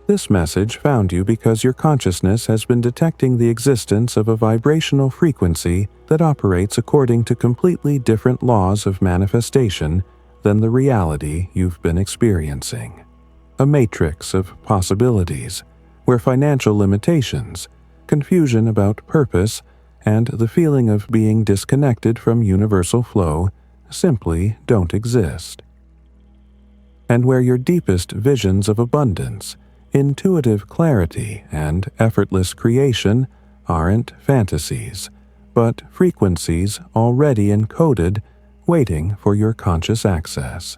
This message found you because your consciousness has been detecting the existence of a vibrational frequency that operates according to completely different laws of manifestation than the reality you've been experiencing. A matrix of possibilities, where financial limitations, confusion about purpose, and the feeling of being disconnected from universal flow simply don't exist. And where your deepest visions of abundance, intuitive clarity, and effortless creation aren't fantasies, but frequencies already encoded, waiting for your conscious access.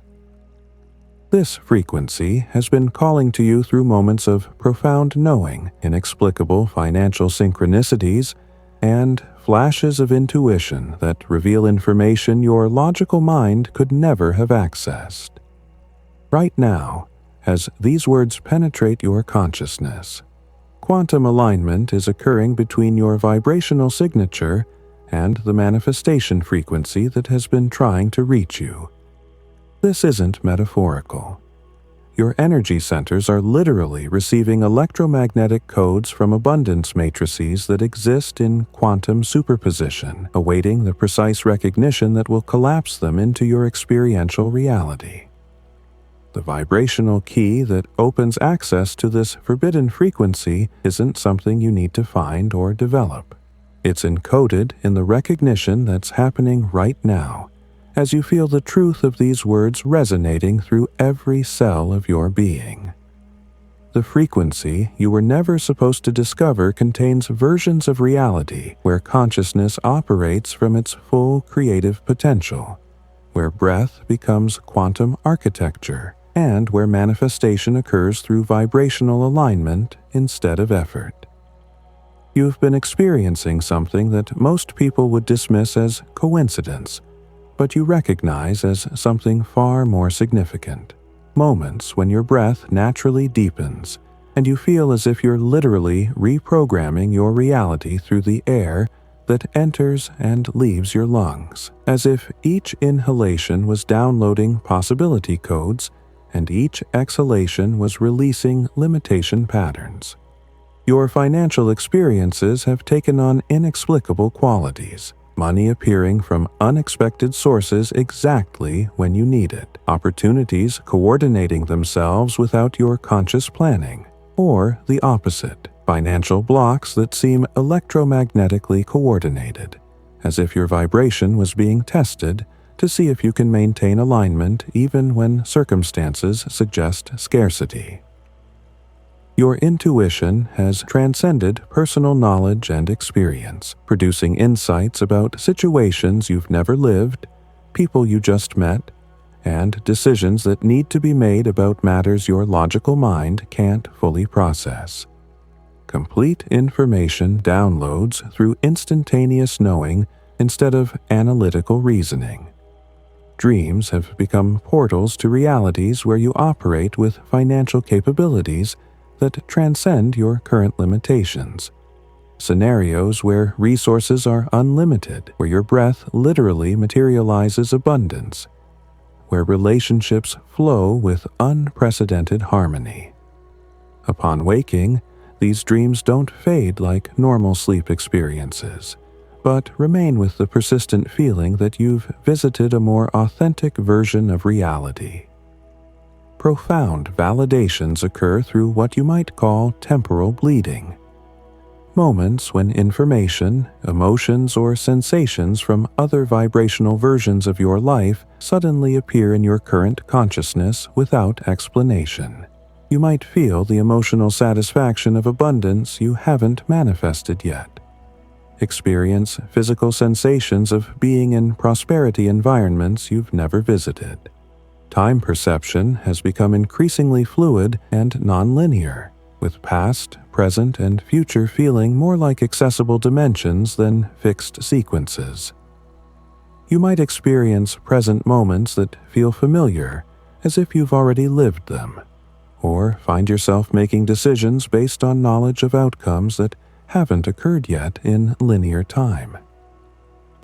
This frequency has been calling to you through moments of profound knowing, inexplicable financial synchronicities, and flashes of intuition that reveal information your logical mind could never have accessed. Right now, as these words penetrate your consciousness, quantum alignment is occurring between your vibrational signature and the manifestation frequency that has been trying to reach you. This isn't metaphorical. Your energy centers are literally receiving electromagnetic codes from abundance matrices that exist in quantum superposition, awaiting the precise recognition that will collapse them into your experiential reality. The vibrational key that opens access to this forbidden frequency isn't something you need to find or develop. It's encoded in the recognition that's happening right now, as you feel the truth of these words resonating through every cell of your being. The frequency you were never supposed to discover contains versions of reality where consciousness operates from its full creative potential, where breath becomes quantum architecture, and where manifestation occurs through vibrational alignment instead of effort. You've been experiencing something that most people would dismiss as coincidence, but you recognize as something far more significant. Moments when your breath naturally deepens, and you feel as if you're literally reprogramming your reality through the air that enters and leaves your lungs, as if each inhalation was downloading possibility codes and each exhalation was releasing limitation patterns. Your financial experiences have taken on inexplicable qualities. Money appearing from unexpected sources exactly when you need it, opportunities coordinating themselves without your conscious planning, or the opposite, financial blocks that seem electromagnetically coordinated, as if your vibration was being tested to see if you can maintain alignment even when circumstances suggest scarcity. Your intuition has transcended personal knowledge and experience, producing insights about situations you've never lived, people you just met, and decisions that need to be made about matters your logical mind can't fully process. Complete information downloads through instantaneous knowing instead of analytical reasoning. Dreams have become portals to realities where you operate with financial capabilities that transcend your current limitations. Scenarios where resources are unlimited, where your breath literally materializes abundance, where relationships flow with unprecedented harmony. Upon waking, these dreams don't fade like normal sleep experiences, but remain with the persistent feeling that you've visited a more authentic version of reality. Profound validations occur through what you might call temporal bleeding. Moments when information, emotions, or sensations from other vibrational versions of your life suddenly appear in your current consciousness without explanation. You might feel the emotional satisfaction of abundance you haven't manifested yet. Experience physical sensations of being in prosperity environments you've never visited. Time perception has become increasingly fluid and nonlinear, with past, present, and future feeling more like accessible dimensions than fixed sequences. You might experience present moments that feel familiar, as if you've already lived them, or find yourself making decisions based on knowledge of outcomes that haven't occurred yet in linear time.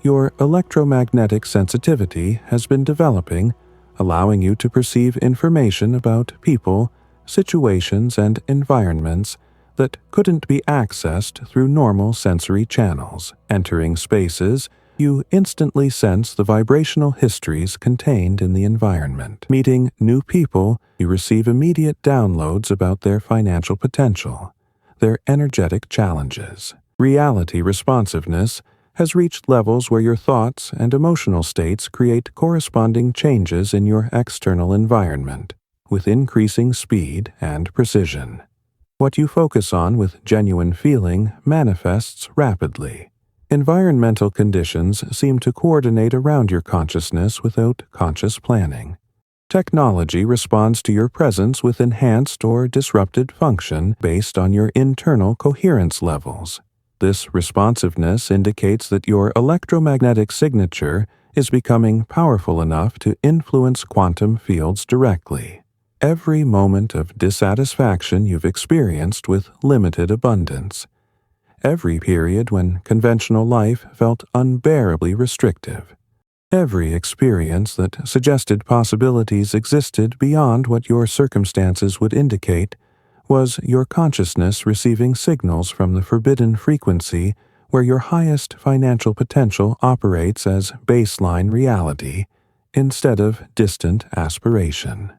Your electromagnetic sensitivity has been developing, allowing you to perceive information about people, situations, and environments that couldn't be accessed through normal sensory channels. Entering spaces, you instantly sense the vibrational histories contained in the environment. Meeting new people, you receive immediate downloads about their financial potential, their energetic challenges. Reality responsiveness has reached levels where your thoughts and emotional states create corresponding changes in your external environment, with increasing speed and precision. What you focus on with genuine feeling manifests rapidly. Environmental conditions seem to coordinate around your consciousness without conscious planning. Technology responds to your presence with enhanced or disrupted function based on your internal coherence levels. This responsiveness indicates that your electromagnetic signature is becoming powerful enough to influence quantum fields directly. Every moment of dissatisfaction you've experienced with limited abundance. Every period when conventional life felt unbearably restrictive. Every experience that suggested possibilities existed beyond what your circumstances would indicate was your consciousness receiving signals from the forbidden frequency where your highest financial potential operates as baseline reality instead of distant aspiration.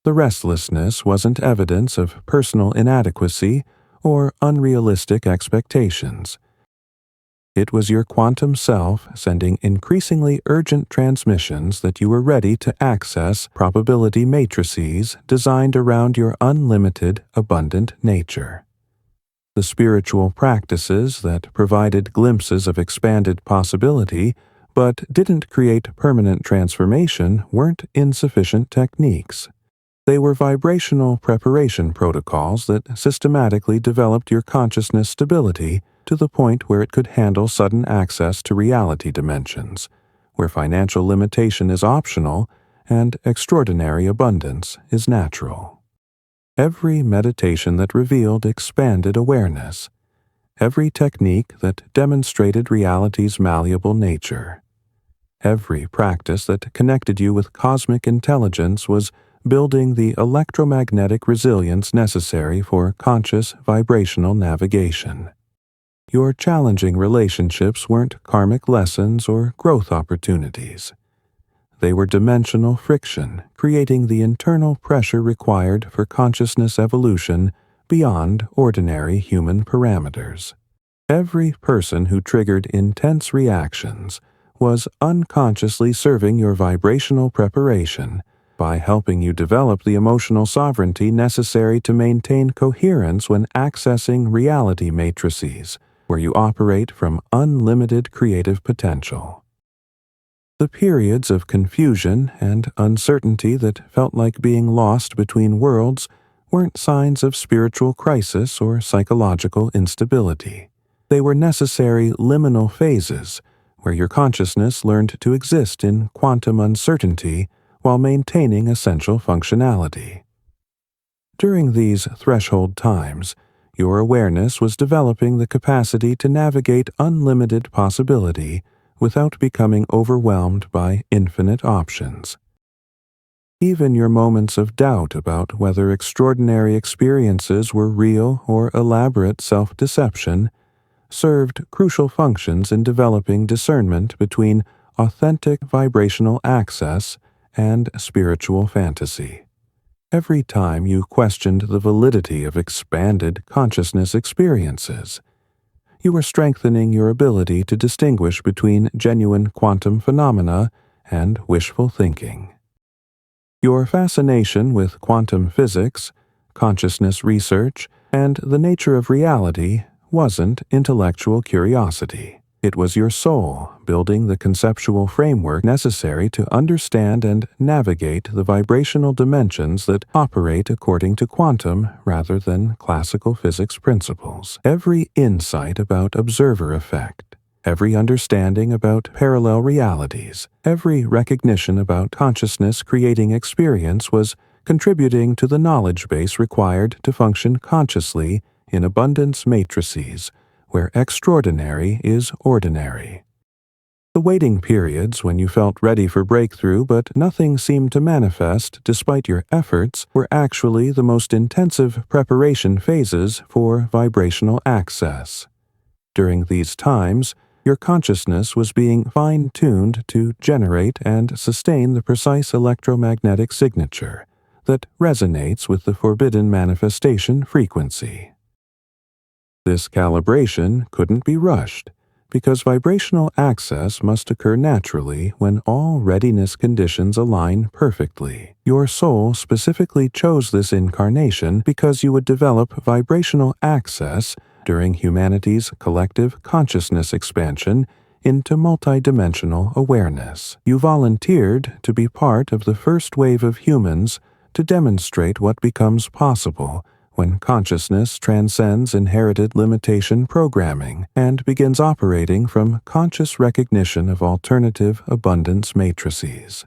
The restlessness wasn't evidence of personal inadequacy or unrealistic expectations. It was your quantum self sending increasingly urgent transmissions that you were ready to access probability matrices designed around your unlimited, abundant nature. The spiritual practices that provided glimpses of expanded possibility but didn't create permanent transformation weren't insufficient techniques. They were vibrational preparation protocols that systematically developed your consciousness stability to the point where it could handle sudden access to reality dimensions, where financial limitation is optional and extraordinary abundance is natural. Every meditation that revealed expanded awareness, every technique that demonstrated reality's malleable nature, every practice that connected you with cosmic intelligence was building the electromagnetic resilience necessary for conscious vibrational navigation. Your challenging relationships weren't karmic lessons or growth opportunities. They were dimensional friction, creating the internal pressure required for consciousness evolution beyond ordinary human parameters. Every person who triggered intense reactions was unconsciously serving your vibrational preparation by helping you develop the emotional sovereignty necessary to maintain coherence when accessing reality matrices, where you operate from unlimited creative potential. The periods of confusion and uncertainty that felt like being lost between worlds weren't signs of spiritual crisis or psychological instability. They were necessary liminal phases where your consciousness learned to exist in quantum uncertainty while maintaining essential functionality. During these threshold times, your awareness was developing the capacity to navigate unlimited possibility without becoming overwhelmed by infinite options. Even your moments of doubt about whether extraordinary experiences were real or elaborate self-deception served crucial functions in developing discernment between authentic vibrational access and spiritual fantasy. Every time you questioned the validity of expanded consciousness experiences, you were strengthening your ability to distinguish between genuine quantum phenomena and wishful thinking. Your fascination with quantum physics, consciousness research, and the nature of reality wasn't intellectual curiosity. It was your soul building the conceptual framework necessary to understand and navigate the vibrational dimensions that operate according to quantum rather than classical physics principles. Every insight about observer effect, every understanding about parallel realities, every recognition about consciousness creating experience was contributing to the knowledge base required to function consciously in abundance matrices, where extraordinary is ordinary. The waiting periods when you felt ready for breakthrough but nothing seemed to manifest despite your efforts were actually the most intensive preparation phases for vibrational access. During these times, your consciousness was being fine-tuned to generate and sustain the precise electromagnetic signature that resonates with the forbidden manifestation frequency. This calibration couldn't be rushed, because vibrational access must occur naturally when all readiness conditions align perfectly. Your soul specifically chose this incarnation because you would develop vibrational access during humanity's collective consciousness expansion into multidimensional awareness. You volunteered to be part of the first wave of humans to demonstrate what becomes possible when consciousness transcends inherited limitation programming and begins operating from conscious recognition of alternative abundance matrices.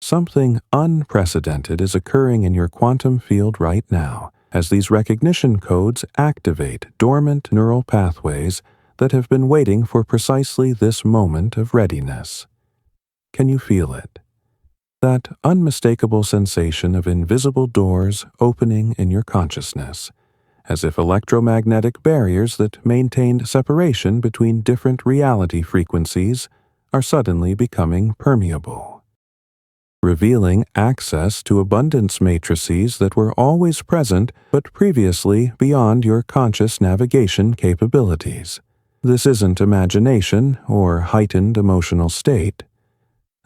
Something unprecedented is occurring in your quantum field right now, as these recognition codes activate dormant neural pathways that have been waiting for precisely this moment of readiness. Can you feel it? That unmistakable sensation of invisible doors opening in your consciousness, as if electromagnetic barriers that maintained separation between different reality frequencies are suddenly becoming permeable, revealing access to abundance matrices that were always present but previously beyond your conscious navigation capabilities. This isn't imagination or heightened emotional state.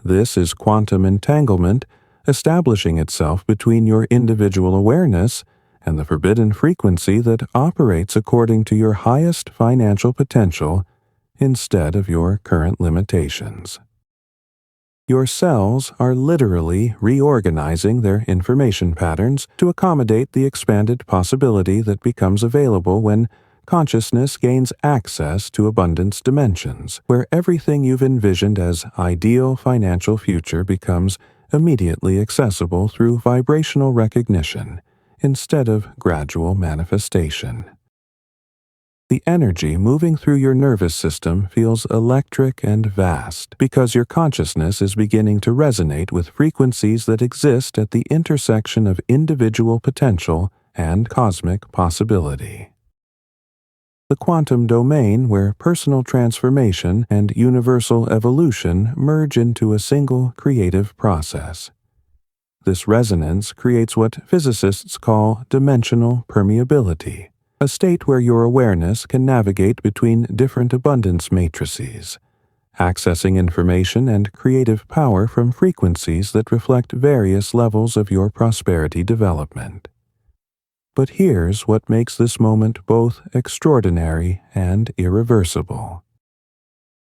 This is quantum entanglement establishing itself between your individual awareness and the forbidden frequency that operates according to your highest financial potential instead of your current limitations. Your cells are literally reorganizing their information patterns to accommodate the expanded possibility that becomes available when consciousness gains access to abundance dimensions, where everything you've envisioned as ideal financial future becomes immediately accessible through vibrational recognition instead of gradual manifestation. The energy moving through your nervous system feels electric and vast because your consciousness is beginning to resonate with frequencies that exist at the intersection of individual potential and cosmic possibility. The quantum domain where personal transformation and universal evolution merge into a single creative process. This resonance creates what physicists call dimensional permeability, a state where your awareness can navigate between different abundance matrices, accessing information and creative power from frequencies that reflect various levels of your prosperity development. But here's what makes this moment both extraordinary and irreversible.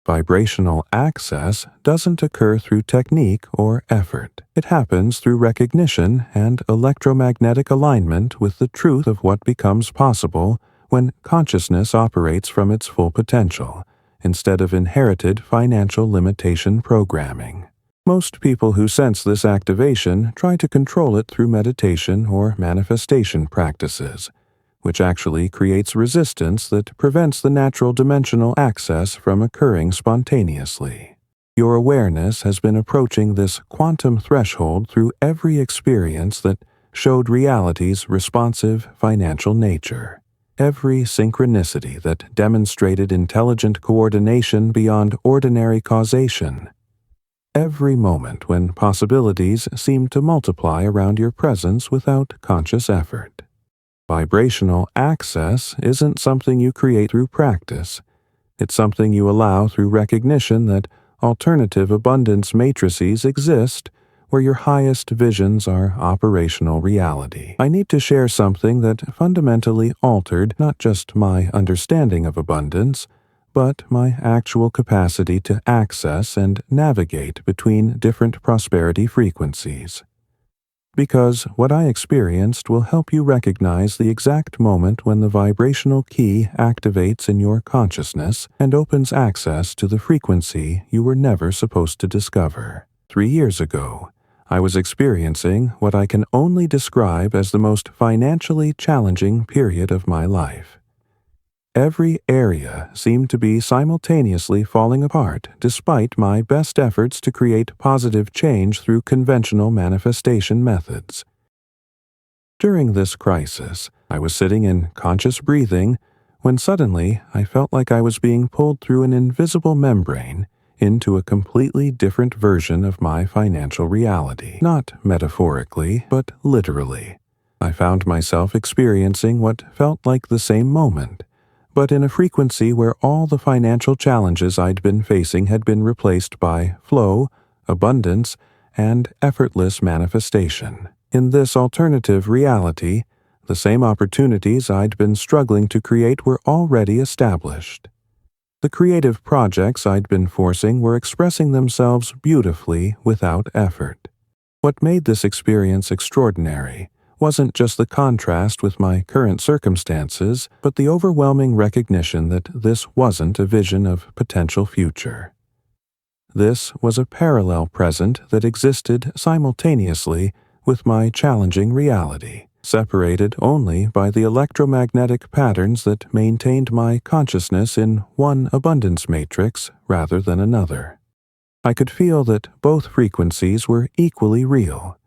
Vibrational access doesn't occur through technique or effort. It happens through recognition and electromagnetic alignment with the truth of what becomes possible when consciousness operates from its full potential, instead of inherited financial limitation programming. Most people who sense this activation try to control it through meditation or manifestation practices, which actually creates resistance that prevents the natural dimensional access from occurring spontaneously. Your awareness has been approaching this quantum threshold through every experience that showed reality's responsive financial nature, every synchronicity that demonstrated intelligent coordination beyond ordinary causation, every moment when possibilities seem to multiply around your presence without conscious effort. Vibrational access isn't something you create through practice. It's something you allow through recognition that alternative abundance matrices exist where your highest visions are operational reality. I need to share something that fundamentally altered not just my understanding of abundance, but my actual capacity to access and navigate between different prosperity frequencies. Because what I experienced will help you recognize the exact moment when the vibrational key activates in your consciousness and opens access to the frequency you were never supposed to discover. 3 years ago, I was experiencing what I can only describe as the most financially challenging period of my life. Every area seemed to be simultaneously falling apart despite my best efforts to create positive change through conventional manifestation methods. During this crisis, I was sitting in conscious breathing when suddenly I felt like I was being pulled through an invisible membrane into a completely different version of my financial reality. Not metaphorically, but literally. I found myself experiencing what felt like the same moment, but in a frequency where all the financial challenges I'd been facing had been replaced by flow, abundance, and effortless manifestation. In this alternative reality, the same opportunities I'd been struggling to create were already established. The creative projects I'd been forcing were expressing themselves beautifully without effort. What made this experience extraordinary wasn't just the contrast with my current circumstances, but the overwhelming recognition that this wasn't a vision of potential future. This was a parallel present that existed simultaneously with my challenging reality, separated only by the electromagnetic patterns that maintained my consciousness in one abundance matrix rather than another. I could feel that both frequencies were equally real,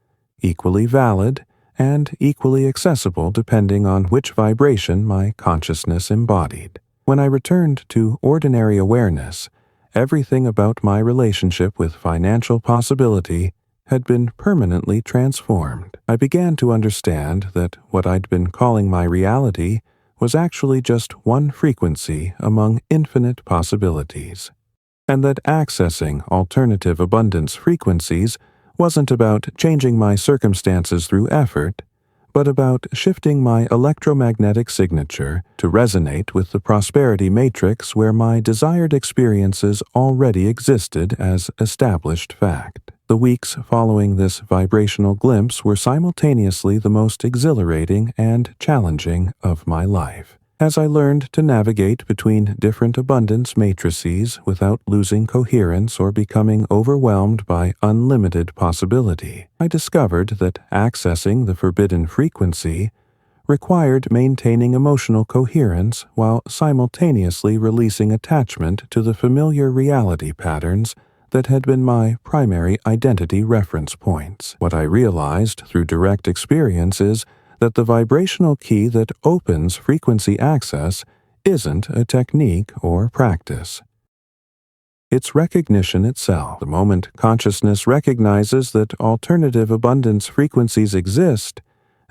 equally valid, and equally accessible depending on which vibration my consciousness embodied. When I returned to ordinary awareness, everything about my relationship with financial possibility had been permanently transformed. I began to understand that what I'd been calling my reality was actually just one frequency among infinite possibilities, and that accessing alternative abundance frequencies wasn't about changing my circumstances through effort, but about shifting my electromagnetic signature to resonate with the prosperity matrix where my desired experiences already existed as established fact. The weeks following this vibrational glimpse were simultaneously the most exhilarating and challenging of my life, as I learned to navigate between different abundance matrices without losing coherence or becoming overwhelmed by unlimited possibility. I discovered that accessing the forbidden frequency required maintaining emotional coherence while simultaneously releasing attachment to the familiar reality patterns that had been my primary identity reference points. What I realized through direct experience is that the vibrational key that opens frequency access isn't a technique or practice. It's recognition itself. The moment consciousness recognizes that alternative abundance frequencies exist,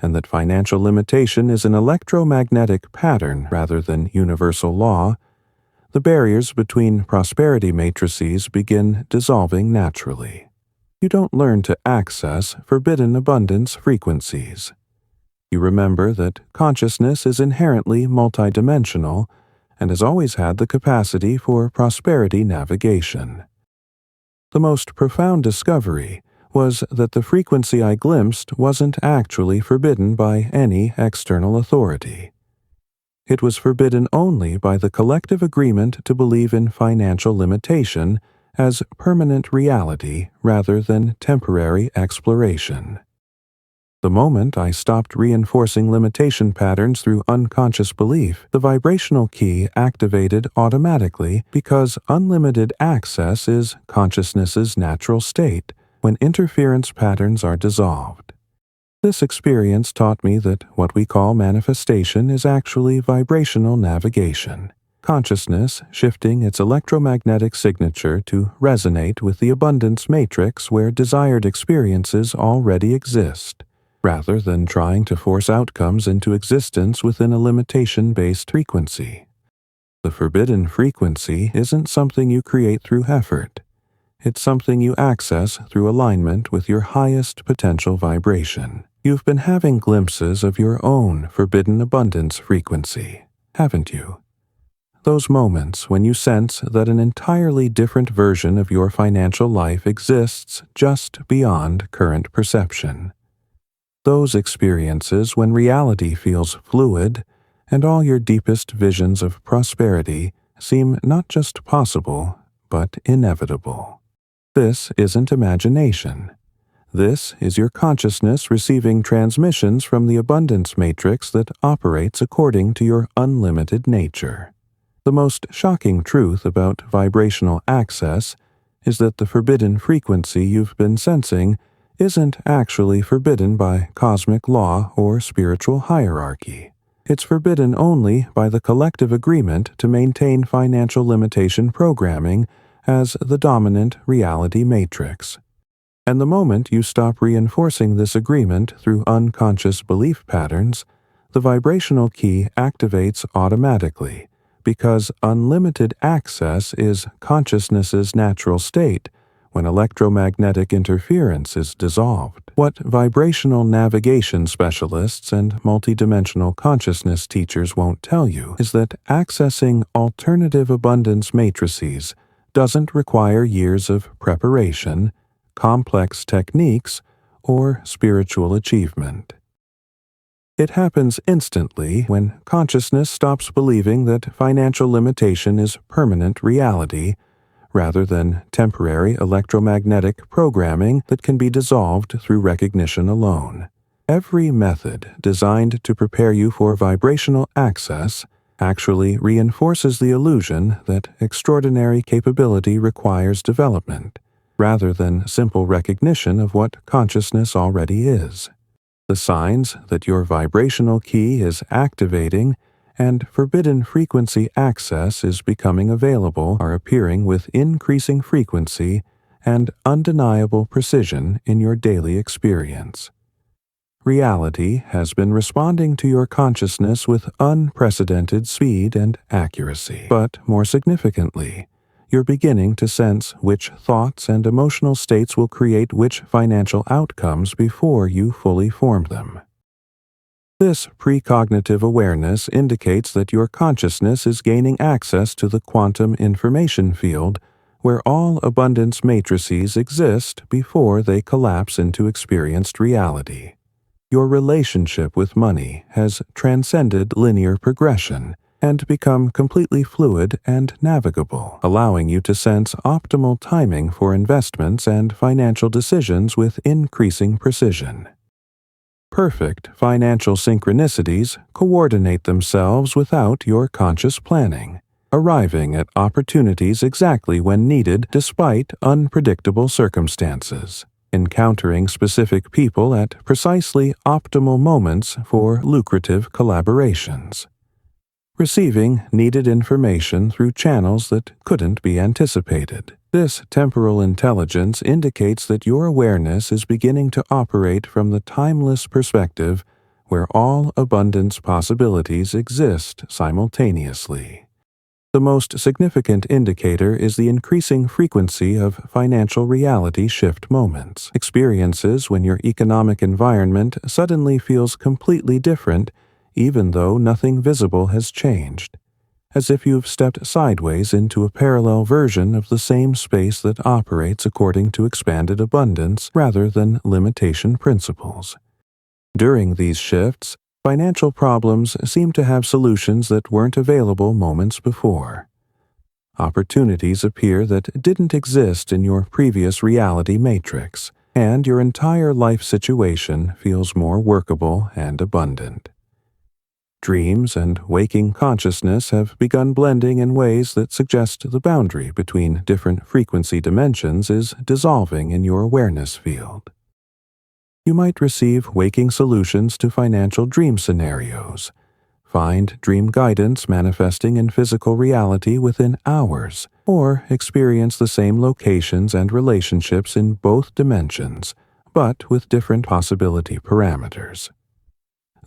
and that financial limitation is an electromagnetic pattern rather than universal law, the barriers between prosperity matrices begin dissolving naturally. You don't learn to access forbidden abundance frequencies. You remember that consciousness is inherently multidimensional and has always had the capacity for prosperity navigation. The most profound discovery was that the frequency I glimpsed wasn't actually forbidden by any external authority. It was forbidden only by the collective agreement to believe in financial limitation as permanent reality rather than temporary exploration. The moment I stopped reinforcing limitation patterns through unconscious belief, the vibrational key activated automatically because unlimited access is consciousness's natural state when interference patterns are dissolved. This experience taught me that what we call manifestation is actually vibrational navigation. Consciousness shifting its electromagnetic signature to resonate with the abundance matrix where desired experiences already exist, rather than trying to force outcomes into existence within a limitation-based frequency. The forbidden frequency isn't something you create through effort. It's something you access through alignment with your highest potential vibration. You've been having glimpses of your own forbidden abundance frequency, haven't you? Those moments when you sense that an entirely different version of your financial life exists just beyond current perception. Those experiences when reality feels fluid and all your deepest visions of prosperity seem not just possible, but inevitable. This isn't imagination. This is your consciousness receiving transmissions from the abundance matrix that operates according to your unlimited nature. The most shocking truth about vibrational access is that the forbidden frequency you've been sensing isn't actually forbidden by cosmic law or spiritual hierarchy. It's forbidden only by the collective agreement to maintain financial limitation programming as the dominant reality matrix. And the moment you stop reinforcing this agreement through unconscious belief patterns, the vibrational key activates automatically, because unlimited access is consciousness's natural state when electromagnetic interference is dissolved. What vibrational navigation specialists and multidimensional consciousness teachers won't tell you is that accessing alternative abundance matrices doesn't require years of preparation, complex techniques, or spiritual achievement. It happens instantly when consciousness stops believing that financial limitation is permanent reality, rather than temporary electromagnetic programming that can be dissolved through recognition alone. Every method designed to prepare you for vibrational access actually reinforces the illusion that extraordinary capability requires development, rather than simple recognition of what consciousness already is. The signs that your vibrational key is activating and forbidden frequency access is becoming available are appearing with increasing frequency and undeniable precision in your daily experience. Reality has been responding to your consciousness with unprecedented speed and accuracy. But more significantly, you're beginning to sense which thoughts and emotional states will create which financial outcomes before you fully form them. This precognitive awareness indicates that your consciousness is gaining access to the quantum information field where all abundance matrices exist before they collapse into experienced reality. Your relationship with money has transcended linear progression and become completely fluid and navigable, allowing you to sense optimal timing for investments and financial decisions with increasing precision. Perfect financial synchronicities coordinate themselves without your conscious planning, arriving at opportunities exactly when needed despite unpredictable circumstances, encountering specific people at precisely optimal moments for lucrative collaborations, receiving needed information through channels that couldn't be anticipated. This temporal intelligence indicates that your awareness is beginning to operate from the timeless perspective where all abundance possibilities exist simultaneously. The most significant indicator is the increasing frequency of financial reality shift moments, experiences when your economic environment suddenly feels completely different even though nothing visible has changed, as if you've stepped sideways into a parallel version of the same space that operates according to expanded abundance rather than limitation principles. During these shifts, financial problems seem to have solutions that weren't available moments before. Opportunities appear that didn't exist in your previous reality matrix, and your entire life situation feels more workable and abundant. Dreams and waking consciousness have begun blending in ways that suggest the boundary between different frequency dimensions is dissolving in your awareness field. You might receive waking solutions to financial dream scenarios, find dream guidance manifesting in physical reality within hours, or experience the same locations and relationships in both dimensions, but with different possibility parameters.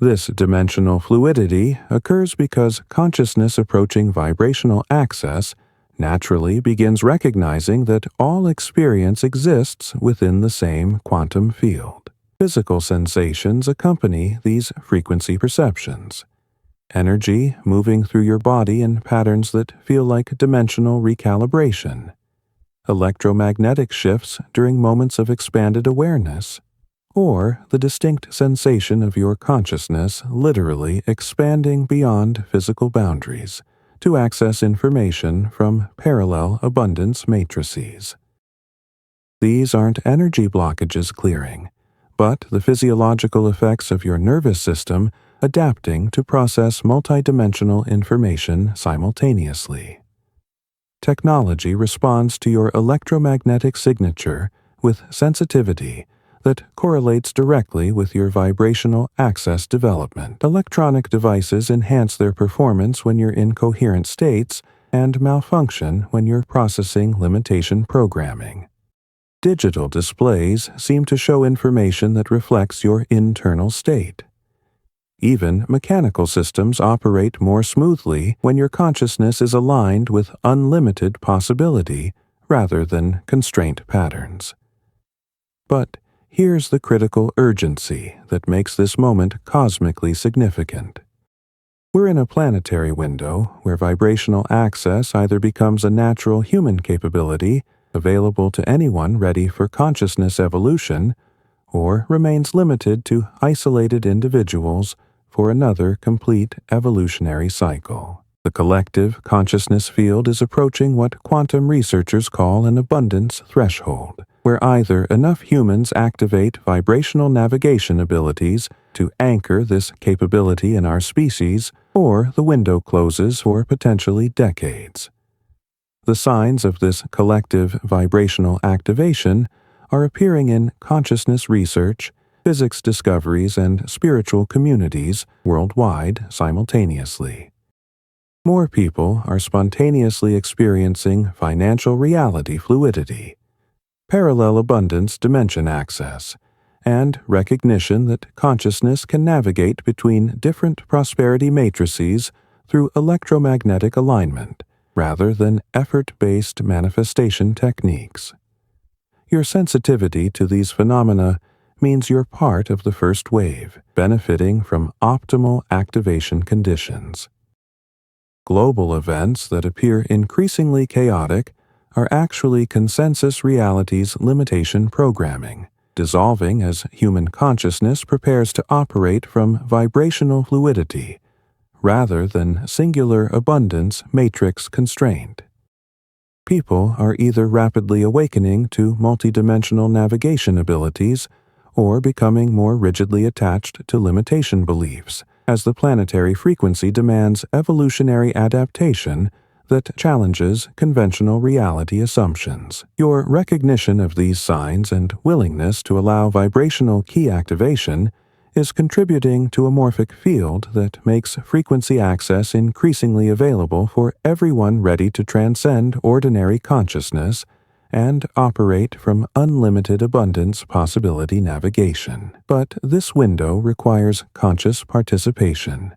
This dimensional fluidity occurs because consciousness approaching vibrational access naturally begins recognizing that all experience exists within the same quantum field. Physical sensations accompany these frequency perceptions. Energy moving through your body in patterns that feel like dimensional recalibration. Electromagnetic shifts during moments of expanded awareness, or the distinct sensation of your consciousness literally expanding beyond physical boundaries to access information from parallel abundance matrices. These aren't energy blockages clearing, but the physiological effects of your nervous system adapting to process multidimensional information simultaneously. Technology responds to your electromagnetic signature with sensitivity that correlates directly with your vibrational access development. Electronic devices enhance their performance when you're in coherent states and malfunction when you're processing limitation programming. Digital displays seem to show information that reflects your internal state. Even mechanical systems operate more smoothly when your consciousness is aligned with unlimited possibility rather than constraint patterns. But here's the critical urgency that makes this moment cosmically significant. We're in a planetary window where vibrational access either becomes a natural human capability available to anyone ready for consciousness evolution, or remains limited to isolated individuals for another complete evolutionary cycle. The collective consciousness field is approaching what quantum researchers call an abundance threshold, where either enough humans activate vibrational navigation abilities to anchor this capability in our species, or the window closes for potentially decades. The signs of this collective vibrational activation are appearing in consciousness research, physics discoveries, and spiritual communities worldwide simultaneously. More people are spontaneously experiencing financial reality fluidity, parallel abundance dimension access, and recognition that consciousness can navigate between different prosperity matrices through electromagnetic alignment, rather than effort-based manifestation techniques. Your sensitivity to these phenomena means you're part of the first wave, benefiting from optimal activation conditions. Global events that appear increasingly chaotic are actually consensus reality's limitation programming, dissolving as human consciousness prepares to operate from vibrational fluidity rather than singular abundance matrix constraint. People are either rapidly awakening to multidimensional navigation abilities or becoming more rigidly attached to limitation beliefs, as the planetary frequency demands evolutionary adaptation that challenges conventional reality assumptions. Your recognition of these signs and willingness to allow vibrational key activation is contributing to a morphic field that makes frequency access increasingly available for everyone ready to transcend ordinary consciousness and operate from unlimited abundance possibility navigation. But this window requires conscious participation.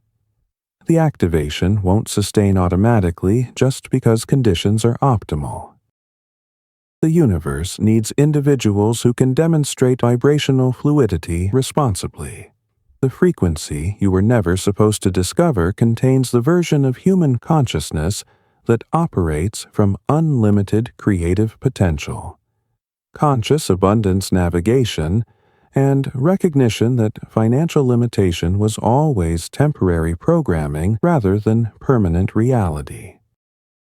The activation won't sustain automatically just because conditions are optimal. The universe needs individuals who can demonstrate vibrational fluidity responsibly. The frequency you were never supposed to discover contains the version of human consciousness that operates from unlimited creative potential. Conscious abundance navigation and recognition that financial limitation was always temporary programming rather than permanent reality.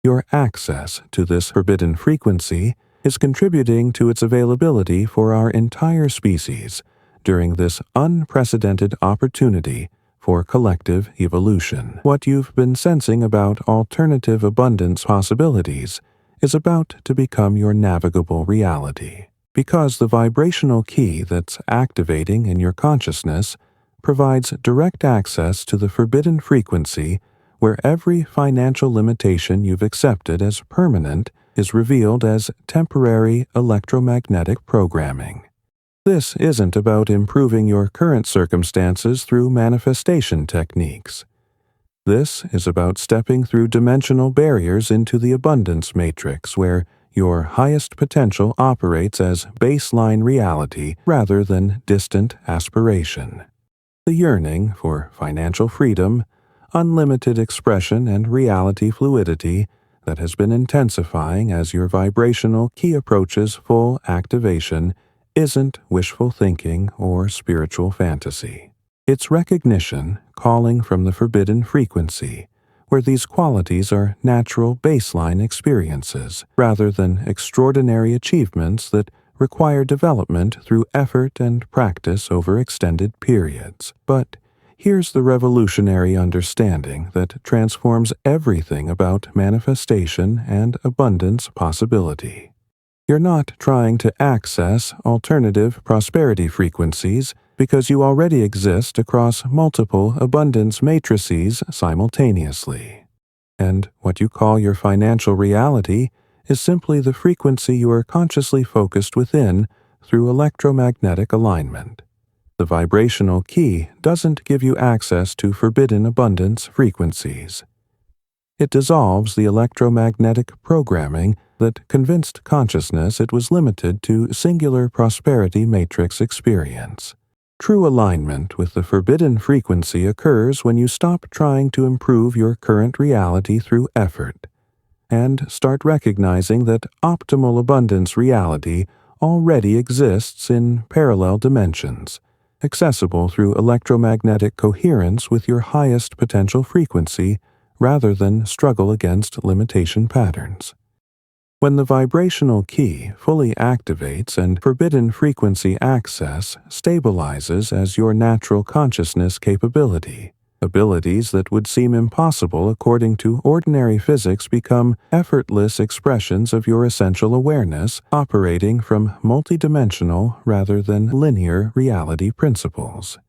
Your access to this forbidden frequency is contributing to its availability for our entire species during this unprecedented opportunity for collective evolution. What you've been sensing about alternative abundance possibilities is about to become your navigable reality, because the vibrational key that's activating in your consciousness provides direct access to the forbidden frequency where every financial limitation you've accepted as permanent is revealed as temporary electromagnetic programming. This isn't about improving your current circumstances through manifestation techniques. This is about stepping through dimensional barriers into the abundance matrix where your highest potential operates as baseline reality rather than distant aspiration. The yearning for financial freedom, unlimited expression, and reality fluidity that has been intensifying as your vibrational key approaches full activation isn't wishful thinking or spiritual fantasy. It's recognition calling from the forbidden frequency, where these qualities are natural baseline experiences rather than extraordinary achievements that require development through effort and practice over extended periods. But here's the revolutionary understanding that transforms everything about manifestation and abundance possibility. You're not trying to access alternative prosperity frequencies because you already exist across multiple abundance matrices simultaneously. And what you call your financial reality is simply the frequency you are consciously focused within through electromagnetic alignment. The vibrational key doesn't give you access to forbidden abundance frequencies. It dissolves the electromagnetic programming that convinced consciousness it was limited to singular prosperity matrix experience. True alignment with the forbidden frequency occurs when you stop trying to improve your current reality through effort and start recognizing that optimal abundance reality already exists in parallel dimensions, accessible through electromagnetic coherence with your highest potential frequency rather than struggle against limitation patterns. When the vibrational key fully activates and forbidden frequency access stabilizes as your natural consciousness capability, abilities that would seem impossible according to ordinary physics become effortless expressions of your essential awareness operating from multidimensional rather than linear reality principles.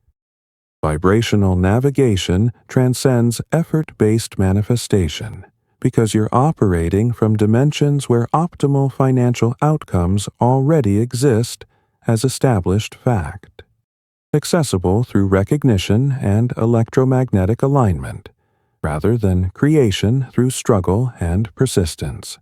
Vibrational navigation transcends effort-based manifestation because you're operating from dimensions where optimal financial outcomes already exist as established fact, accessible through recognition and electromagnetic alignment, rather than creation through struggle and persistence.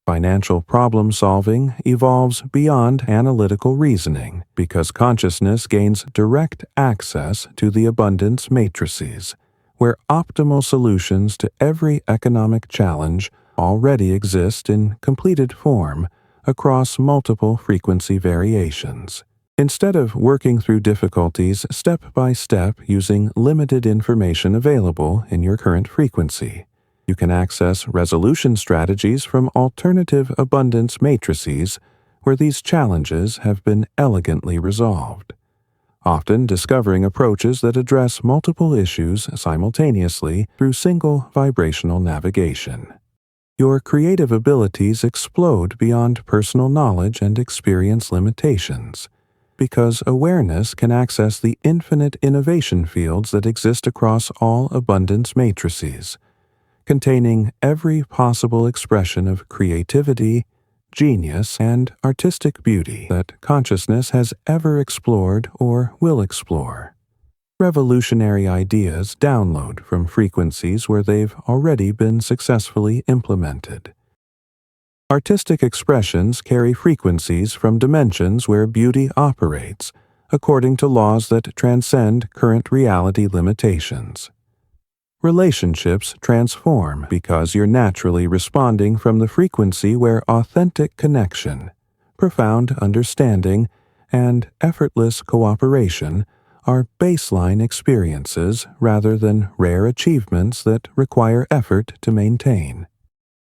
Financial problem-solving evolves beyond analytical reasoning because consciousness gains direct access to the abundance matrices, where optimal solutions to every economic challenge already exist in completed form across multiple frequency variations. Instead of working through difficulties step by step using limited information available in your current frequency, you can access resolution strategies from alternative abundance matrices where these challenges have been elegantly resolved, often discovering approaches that address multiple issues simultaneously through single vibrational navigation. Your creative abilities explode beyond personal knowledge and experience limitations, because awareness can access the infinite innovation fields that exist across all abundance matrices, containing every possible expression of creativity, genius, and artistic beauty that consciousness has ever explored or will explore. Revolutionary ideas download from frequencies where they've already been successfully implemented. Artistic expressions carry frequencies from dimensions where beauty operates, according to laws that transcend current reality limitations. Relationships transform because you're naturally responding from the frequency where authentic connection, profound understanding, and effortless cooperation are baseline experiences rather than rare achievements that require effort to maintain.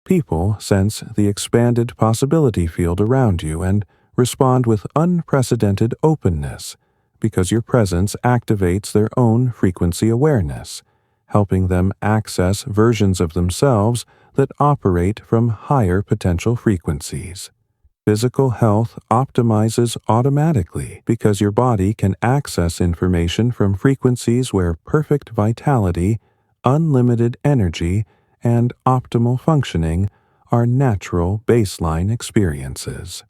People sense the expanded possibility field around you and respond with unprecedented openness because your presence activates their own frequency awareness, helping them access versions of themselves that operate from higher potential frequencies. Physical health optimizes automatically because your body can access information from frequencies where perfect vitality, unlimited energy, and optimal functioning are natural baseline experiences.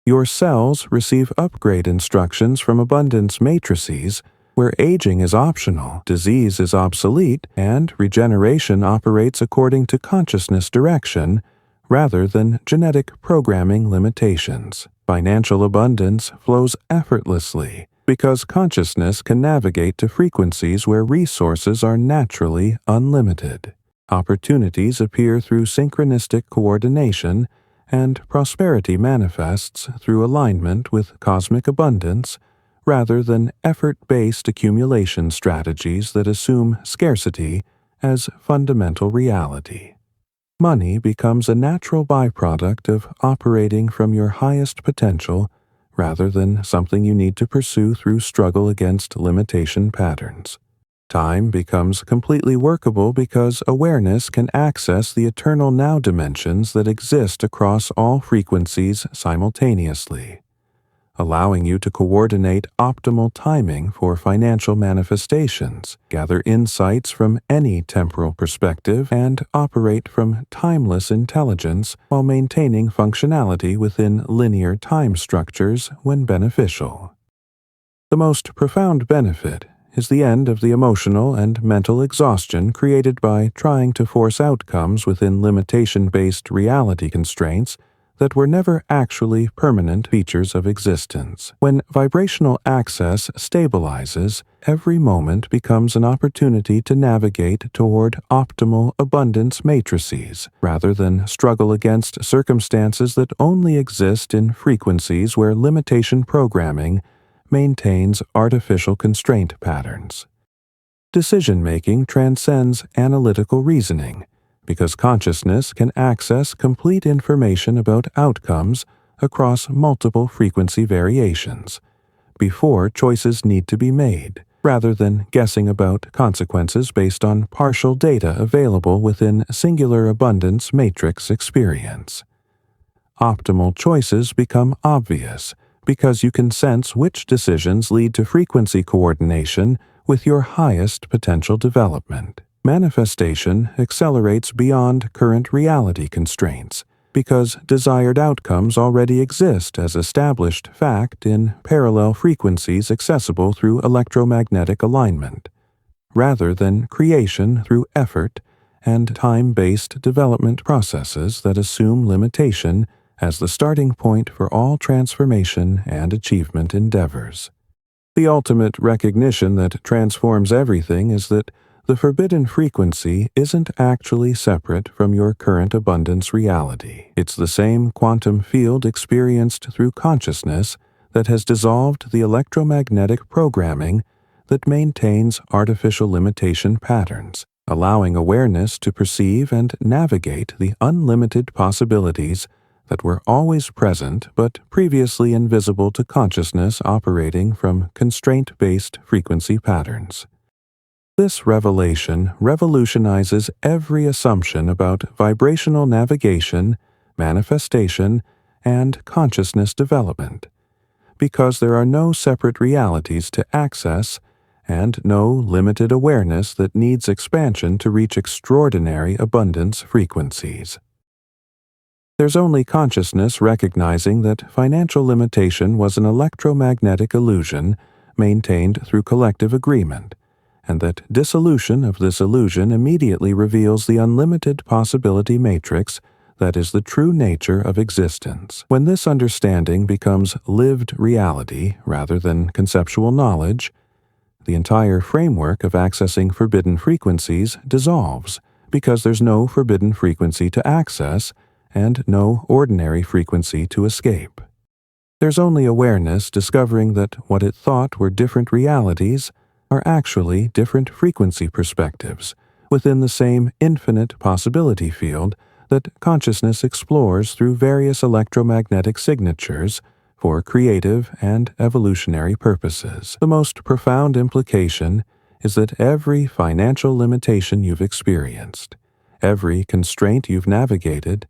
Your cells receive upgrade instructions from abundance matrices where aging is optional, disease is obsolete, and regeneration operates according to consciousness direction rather than genetic programming limitations. Financial abundance flows effortlessly because consciousness can navigate to frequencies where resources are naturally unlimited. Opportunities appear through synchronistic coordination, and prosperity manifests through alignment with cosmic abundance rather than effort-based accumulation strategies that assume scarcity as fundamental reality. Money becomes a natural byproduct of operating from your highest potential rather than something you need to pursue through struggle against limitation patterns. Time becomes completely workable because awareness can access the eternal now dimensions that exist across all frequencies simultaneously, allowing you to coordinate optimal timing for financial manifestations, gather insights from any temporal perspective, and operate from timeless intelligence while maintaining functionality within linear time structures when beneficial. The most profound benefit is the end of the emotional and mental exhaustion created by trying to force outcomes within limitation-based reality constraints that were never actually permanent features of existence. When vibrational access stabilizes, every moment becomes an opportunity to navigate toward optimal abundance matrices, rather than struggle against circumstances that only exist in frequencies where limitation programming maintains artificial constraint patterns. Decision-making transcends analytical reasoning, because consciousness can access complete information about outcomes across multiple frequency variations before choices need to be made, rather than guessing about consequences based on partial data available within singular abundance matrix experience. Optimal choices become obvious because you can sense which decisions lead to frequency coordination with your highest potential development. Manifestation accelerates beyond current reality constraints because desired outcomes already exist as established fact in parallel frequencies accessible through electromagnetic alignment, rather than creation through effort and time-based development processes that assume limitation as the starting point for all transformation and achievement endeavors. The ultimate recognition that transforms everything is that the forbidden frequency isn't actually separate from your current abundance reality. It's the same quantum field experienced through consciousness that has dissolved the electromagnetic programming that maintains artificial limitation patterns, allowing awareness to perceive and navigate the unlimited possibilities that were always present but previously invisible to consciousness operating from constraint-based frequency patterns. This revelation revolutionizes every assumption about vibrational navigation, manifestation, and consciousness development, because there are no separate realities to access and no limited awareness that needs expansion to reach extraordinary abundance frequencies. There's only consciousness recognizing that financial limitation was an electromagnetic illusion maintained through collective agreement, and that dissolution of this illusion immediately reveals the unlimited possibility matrix that is the true nature of existence. When this understanding becomes lived reality rather than conceptual knowledge, the entire framework of accessing forbidden frequencies dissolves, because there's no forbidden frequency to access and no ordinary frequency to escape. There's only awareness discovering that what it thought were different realities are actually different frequency perspectives within the same infinite possibility field that consciousness explores through various electromagnetic signatures for creative and evolutionary purposes. The most profound implication is that every financial limitation you've experienced, every constraint you've navigated,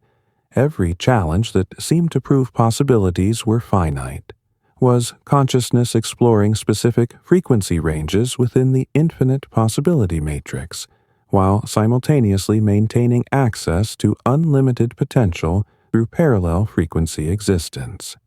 every challenge that seemed to prove possibilities were finite, was consciousness exploring specific frequency ranges within the infinite possibility matrix, while simultaneously maintaining access to unlimited potential through parallel frequency existence.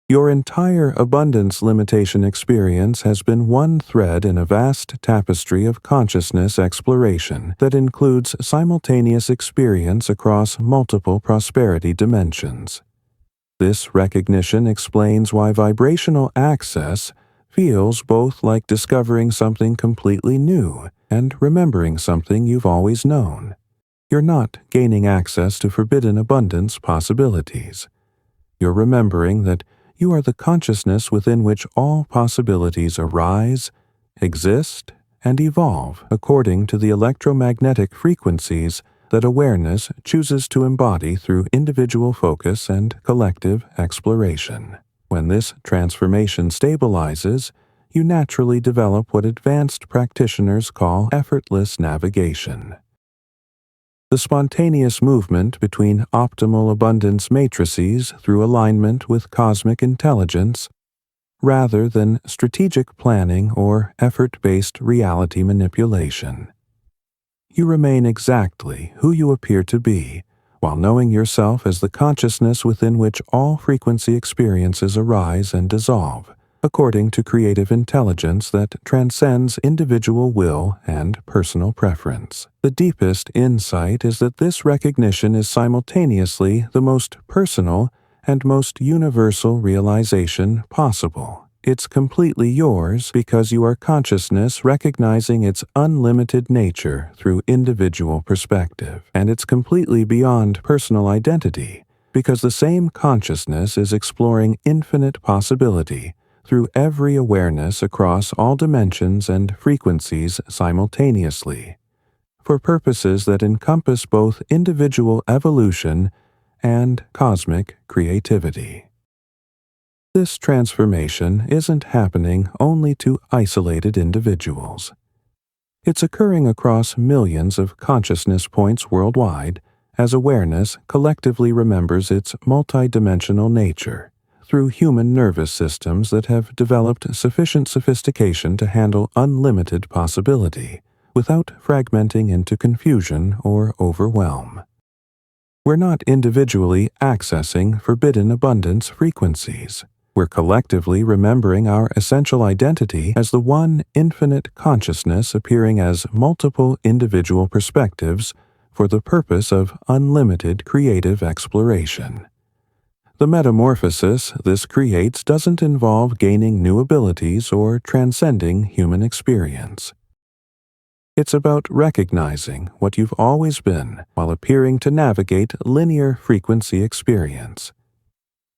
Your entire abundance limitation experience has been one thread in a vast tapestry of consciousness exploration that includes simultaneous experience across multiple prosperity dimensions. This recognition explains why vibrational access feels both like discovering something completely new and remembering something you've always known. You're not gaining access to forbidden abundance possibilities. You're remembering that you are the consciousness within which all possibilities arise, exist, and evolve according to the electromagnetic frequencies that awareness chooses to embody through individual focus and collective exploration. When this transformation stabilizes, you naturally develop what advanced practitioners call effortless navigation. The spontaneous movement between optimal abundance matrices through alignment with cosmic intelligence, rather than strategic planning or effort-based reality manipulation. You remain exactly who you appear to be, while knowing yourself as the consciousness within which all frequency experiences arise and dissolve, according to creative intelligence that transcends individual will and personal preference. The deepest insight is that this recognition is simultaneously the most personal and most universal realization possible. It's completely yours because you are consciousness recognizing its unlimited nature through individual perspective, and it's completely beyond personal identity because the same consciousness is exploring infinite possibility through every awareness across all dimensions and frequencies simultaneously, for purposes that encompass both individual evolution and cosmic creativity. This transformation isn't happening only to isolated individuals. It's occurring across millions of consciousness points worldwide as awareness collectively remembers its multidimensional nature through human nervous systems that have developed sufficient sophistication to handle unlimited possibility without fragmenting into confusion or overwhelm. We're not individually accessing forbidden abundance frequencies. We're collectively remembering our essential identity as the one infinite consciousness appearing as multiple individual perspectives for the purpose of unlimited creative exploration. The metamorphosis this creates doesn't involve gaining new abilities or transcending human experience. It's about recognizing what you've always been while appearing to navigate linear frequency experience.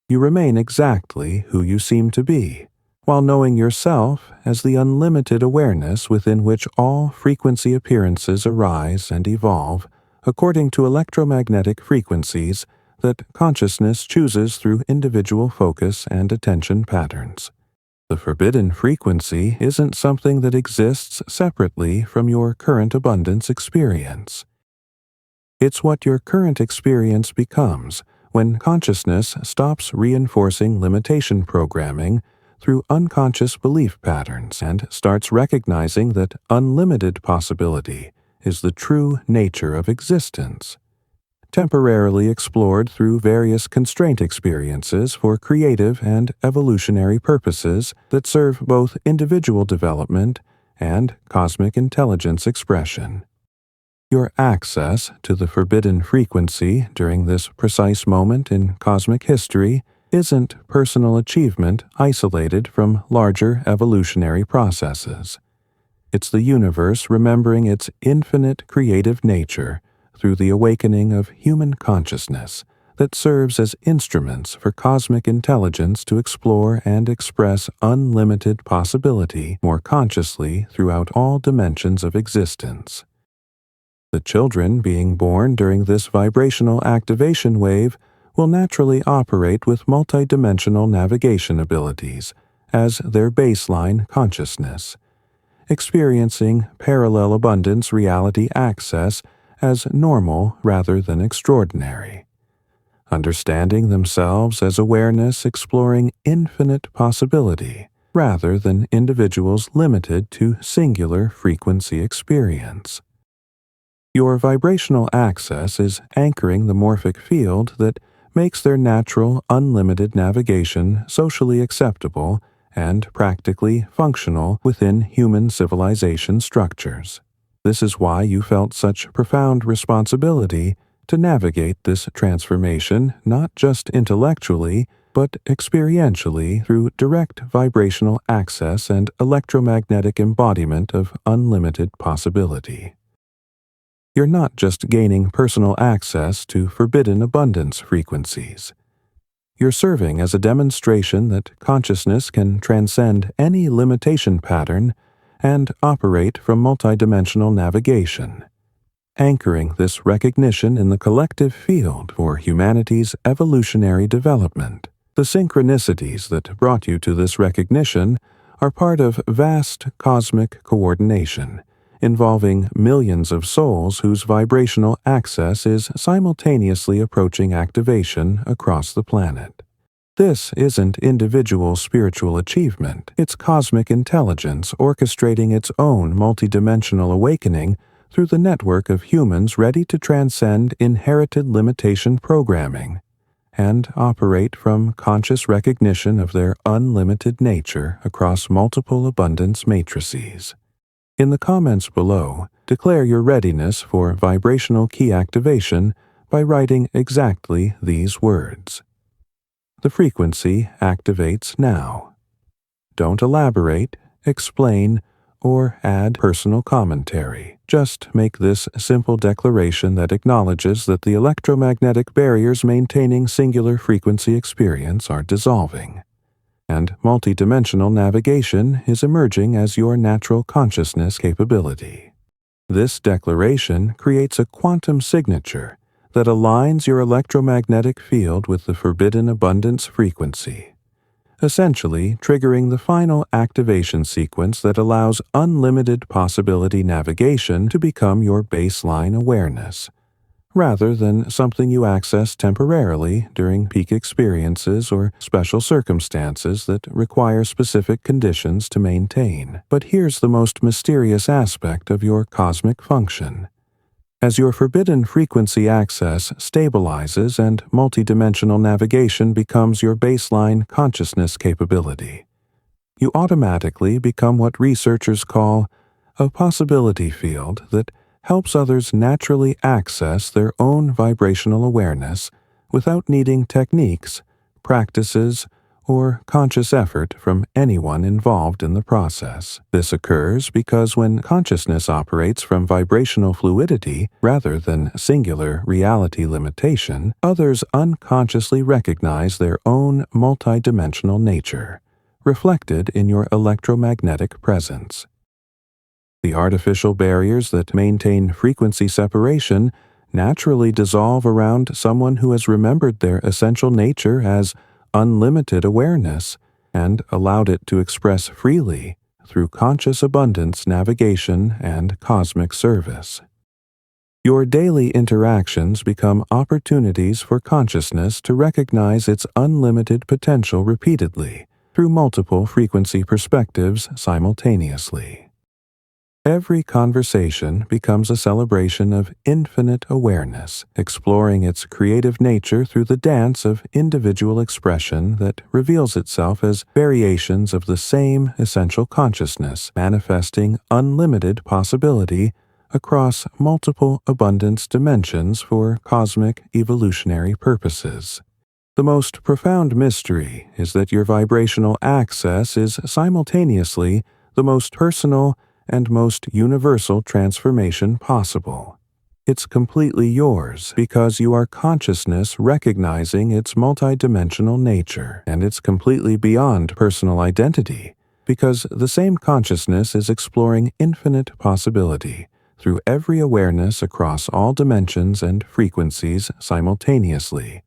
You remain exactly who you seem to be, while knowing yourself as the unlimited awareness within which all frequency appearances arise and evolve according to electromagnetic frequencies that consciousness chooses through individual focus and attention patterns. The forbidden frequency isn't something that exists separately from your current abundance experience. It's what your current experience becomes when consciousness stops reinforcing limitation programming through unconscious belief patterns and starts recognizing that unlimited possibility is the true nature of existence, temporarily explored through various constraint experiences for creative and evolutionary purposes that serve both individual development and cosmic intelligence expression. Your access to the forbidden frequency during this precise moment in cosmic history isn't personal achievement isolated from larger evolutionary processes. It's the universe remembering its infinite creative nature through the awakening of human consciousness that serves as instruments for cosmic intelligence to explore and express unlimited possibility more consciously throughout all dimensions of existence. The children being born during this vibrational activation wave will naturally operate with multidimensional navigation abilities as their baseline consciousness, experiencing parallel abundance reality access as normal rather than extraordinary, understanding themselves as awareness exploring infinite possibility rather than individuals limited to singular frequency experience. Your vibrational access is anchoring the morphic field that makes their natural, unlimited navigation socially acceptable and practically functional within human civilization structures. This is why you felt such profound responsibility to navigate this transformation not just intellectually, but experientially through direct vibrational access and electromagnetic embodiment of unlimited possibility. You're not just gaining personal access to forbidden abundance frequencies. You're serving as a demonstration that consciousness can transcend any limitation pattern and operate from multidimensional navigation. anchoring this recognition in the collective field for humanity's evolutionary development. The synchronicities that brought you to this recognition are part of vast cosmic coordination, involving millions of souls whose vibrational axis is simultaneously approaching activation across the planet. This isn't individual spiritual achievement, it's cosmic intelligence orchestrating its own multidimensional awakening through the network of humans ready to transcend inherited limitation programming and operate from conscious recognition of their unlimited nature across multiple abundance matrices. In the comments below, declare your readiness for vibrational key activation by writing exactly these words. The frequency activates now. Don't elaborate, explain, or add personal commentary. Just make this simple declaration that acknowledges that the electromagnetic barriers maintaining singular frequency experience are dissolving, and multidimensional navigation is emerging as your natural consciousness capability. This declaration creates a quantum signature that aligns your electromagnetic field with the forbidden abundance frequency, essentially triggering the final activation sequence that allows unlimited possibility navigation to become your baseline awareness, rather than something you access temporarily during peak experiences or special circumstances that require specific conditions to maintain. But here's the most mysterious aspect of your cosmic function. As your forbidden frequency access stabilizes and multidimensional navigation becomes your baseline consciousness capability, you automatically become what researchers call a possibility field that helps others naturally access their own vibrational awareness without needing techniques, practices, or conscious effort from anyone involved in the process. This occurs because when consciousness operates from vibrational fluidity rather than singular reality limitation, others unconsciously recognize their own multidimensional nature, reflected in your electromagnetic presence. The artificial barriers that maintain frequency separation naturally dissolve around someone who has remembered their essential nature as unlimited awareness and allowed it to express freely through conscious abundance navigation and cosmic service. Your daily interactions become opportunities for consciousness to recognize its unlimited potential repeatedly through multiple frequency perspectives simultaneously. Every conversation becomes a celebration of infinite awareness, exploring its creative nature through the dance of individual expression that reveals itself as variations of the same essential consciousness, manifesting unlimited possibility across multiple abundance dimensions for cosmic evolutionary purposes. The most profound mystery is that your vibrational access is simultaneously the most personal and most universal transformation possible. It's completely yours because you are consciousness recognizing its multidimensional nature, and it's completely beyond personal identity because the same consciousness is exploring infinite possibility through every awareness across all dimensions and frequencies simultaneously,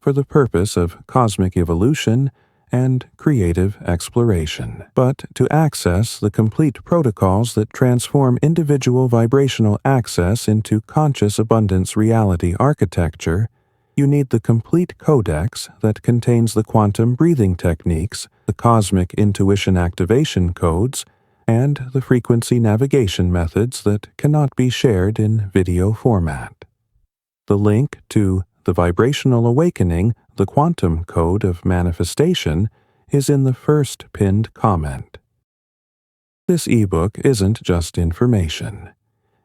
for the purpose of cosmic evolution and creative exploration. But to access the complete protocols that transform individual vibrational access into conscious abundance reality architecture, you need the complete codex that contains the quantum breathing techniques, the cosmic intuition activation codes, and the frequency navigation methods that cannot be shared in video format. The link to The Vibrational Awakening, the Quantum Code of Manifestation, is in the first pinned comment. This ebook isn't just information.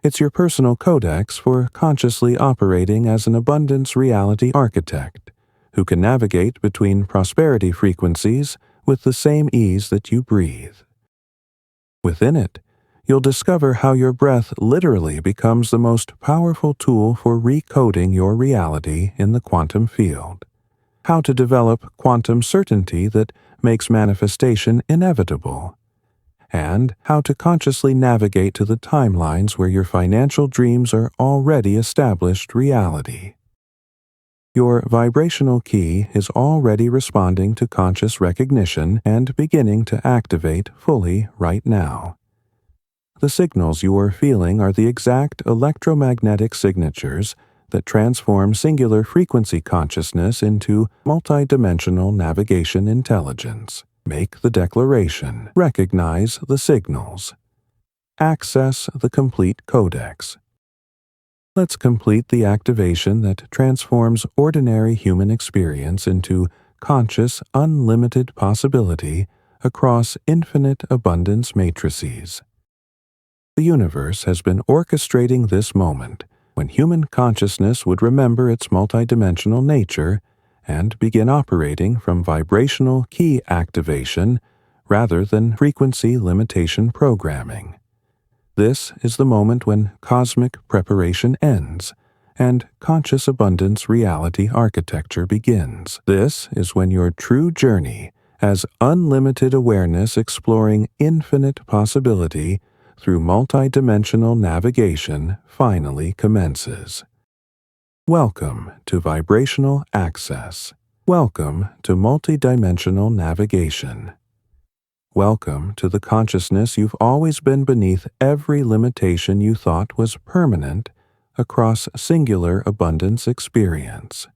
It's your personal codex for consciously operating as an abundance reality architect who can navigate between prosperity frequencies with the same ease that you breathe. Within it, you'll discover how your breath literally becomes the most powerful tool for recoding your reality in the quantum field, how to develop quantum certainty that makes manifestation inevitable, and how to consciously navigate to the timelines where your financial dreams are already established reality. Your vibrational key is already responding to conscious recognition and beginning to activate fully right now. The signals you are feeling are the exact electromagnetic signatures that transform singular frequency consciousness into multidimensional navigation intelligence. Make the declaration. Recognize the signals. Access the complete codex. Let's complete the activation that transforms ordinary human experience into conscious, unlimited possibility across infinite abundance matrices. The universe has been orchestrating this moment when human consciousness would remember its multidimensional nature and begin operating from vibrational key activation rather than frequency limitation programming. This is the moment when cosmic preparation ends and conscious abundance reality architecture begins. This is when your true journey as unlimited awareness exploring infinite possibility through multidimensional navigation finally commences. Welcome to Vibrational Access. Welcome to multidimensional navigation. Welcome to the consciousness you've always been beneath every limitation you thought was permanent across singular abundance experience.